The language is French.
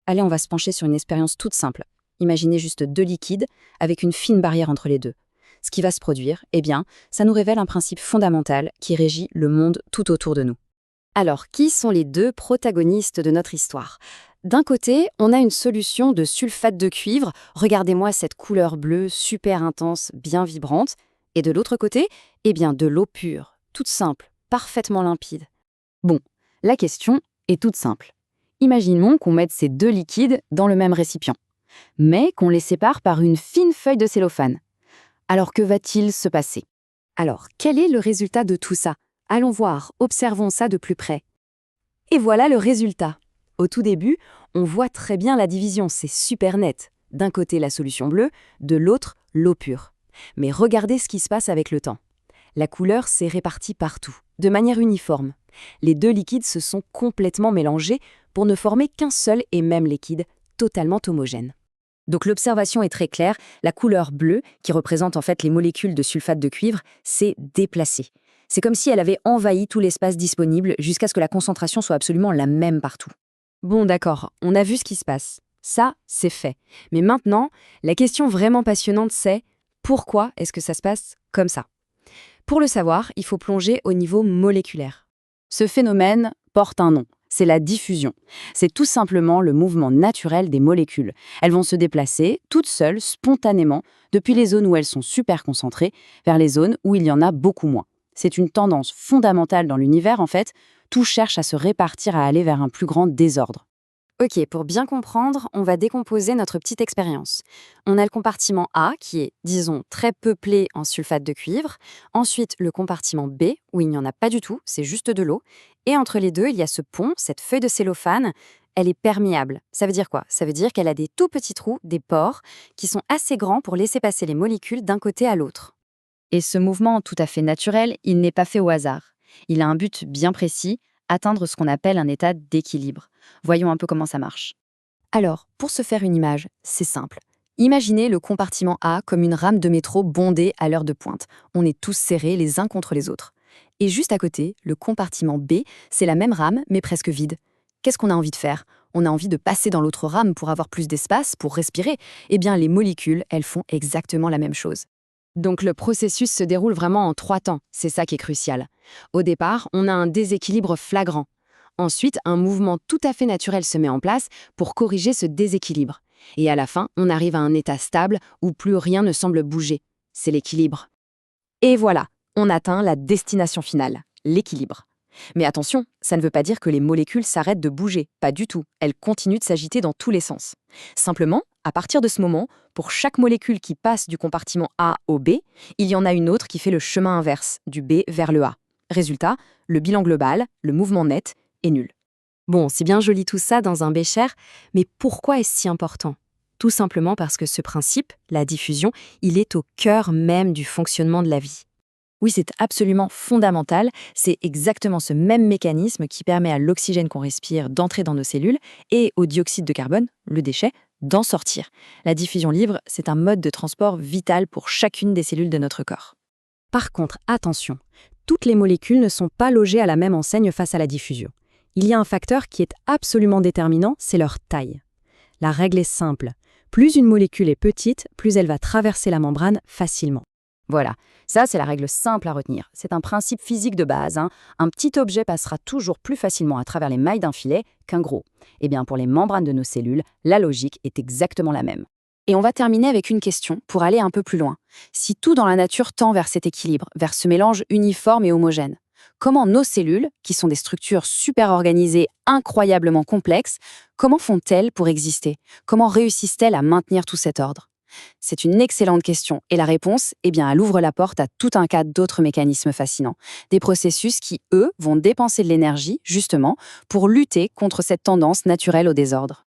Allez, on va se pencher sur une expérience toute simple. Imaginez juste deux liquides avec une fine barrière entre les deux. Ce qui va se produire, eh bien, ça nous révèle un principe fondamental qui régit le monde tout autour de nous. Alors, qui sont les deux protagonistes de notre histoire? D'un côté, on a une solution de sulfate de cuivre. Regardez-moi cette couleur bleue super intense, bien vibrante. Et de l'autre côté, eh bien, de l'eau pure, toute simple, parfaitement limpide. Bon, la question est toute simple. Imaginons qu'on mette ces deux liquides dans le même récipient, mais qu'on les sépare par une fine feuille de cellophane. Alors, que va-t-il se passer? Alors, quel est le résultat de tout ça? Allons voir, observons ça de plus près. Et voilà le résultat. Au tout début, on voit très bien la division, c'est super net. D'un côté la solution bleue, de l'autre l'eau pure. Mais regardez ce qui se passe avec le temps. La couleur s'est répartie partout, de manière uniforme. Les deux liquides se sont complètement mélangés pour ne former qu'un seul et même liquide, totalement homogène. Donc l'observation est très claire, la couleur bleue, qui représente en fait les molécules de sulfate de cuivre, s'est déplacée. C'est comme si elle avait envahi tout l'espace disponible jusqu'à ce que la concentration soit absolument la même partout. Bon, d'accord, on a vu ce qui se passe. Ça, c'est fait. Mais maintenant, la question vraiment passionnante, c'est pourquoi est-ce que ça se passe comme ça? Pour le savoir, il faut plonger au niveau moléculaire. Ce phénomène porte un nom, c'est la diffusion. C'est tout simplement le mouvement naturel des molécules. Elles vont se déplacer toutes seules, spontanément, depuis les zones où elles sont super concentrées, vers les zones où il y en a beaucoup moins. C'est une tendance fondamentale dans l'univers, en fait. Tout cherche à se répartir, à aller vers un plus grand désordre. Ok, pour bien comprendre, on va décomposer notre petite expérience. On a le compartiment A, qui est, disons, très peuplé en sulfate de cuivre. Ensuite, le compartiment B, où il n'y en a pas du tout, c'est juste de l'eau. Et entre les deux, il y a ce pont, cette feuille de cellophane. Elle est perméable. Ça veut dire quoi? Ça veut dire qu'elle a des tout petits trous, des pores, qui sont assez grands pour laisser passer les molécules d'un côté à l'autre. Et ce mouvement tout à fait naturel, il n'est pas fait au hasard. Il a un but bien précis, atteindre ce qu'on appelle un état d'équilibre. Voyons un peu comment ça marche. Alors, pour se faire une image, c'est simple. Imaginez le compartiment A comme une rame de métro bondée à l'heure de pointe. On est tous serrés les uns contre les autres. Et juste à côté, le compartiment B, c'est la même rame, mais presque vide. Qu'est-ce qu'on a envie de faire? On a envie de passer dans l'autre rame pour avoir plus d'espace, pour respirer. Eh bien, les molécules, elles font exactement la même chose. Donc le processus se déroule vraiment en 3 temps, c'est ça qui est crucial. Au départ, on a un déséquilibre flagrant. Ensuite, un mouvement tout à fait naturel se met en place pour corriger ce déséquilibre. Et à la fin, on arrive à un état stable où plus rien ne semble bouger. C'est l'équilibre. Et voilà, on atteint la destination finale, l'équilibre. Mais attention, ça ne veut pas dire que les molécules s'arrêtent de bouger, pas du tout. Elles continuent de s'agiter dans tous les sens. Simplement, à partir de ce moment, pour chaque molécule qui passe du compartiment A au B, il y en a une autre qui fait le chemin inverse, du B vers le A. Résultat, le bilan global, le mouvement net, est nul. Bon, c'est bien joli tout ça dans un bécher, mais pourquoi est-ce si important? Tout simplement parce que ce principe, la diffusion, il est au cœur même du fonctionnement de la vie. Oui, c'est absolument fondamental, c'est exactement ce même mécanisme qui permet à l'oxygène qu'on respire d'entrer dans nos cellules et au dioxyde de carbone, le déchet, d'en sortir. La diffusion libre, c'est un mode de transport vital pour chacune des cellules de notre corps. Par contre, attention, toutes les molécules ne sont pas logées à la même enseigne face à la diffusion. Il y a un facteur qui est absolument déterminant, c'est leur taille. La règle est simple, plus une molécule est petite, plus elle va traverser la membrane facilement. Voilà, ça c'est la règle simple à retenir. C'est un principe physique de base. Un petit objet passera toujours plus facilement à travers les mailles d'un filet qu'un gros. Eh bien pour les membranes de nos cellules, la logique est exactement la même. Et on va terminer avec une question pour aller un peu plus loin. Si tout dans la nature tend vers cet équilibre, vers ce mélange uniforme et homogène, comment nos cellules, qui sont des structures super organisées, incroyablement complexes, comment font-elles pour exister? Comment réussissent-elles à maintenir tout cet ordre? C'est une excellente question et la réponse, eh bien, elle ouvre la porte à tout un tas d'autres mécanismes fascinants. Des processus qui, eux, vont dépenser de l'énergie, justement, pour lutter contre cette tendance naturelle au désordre.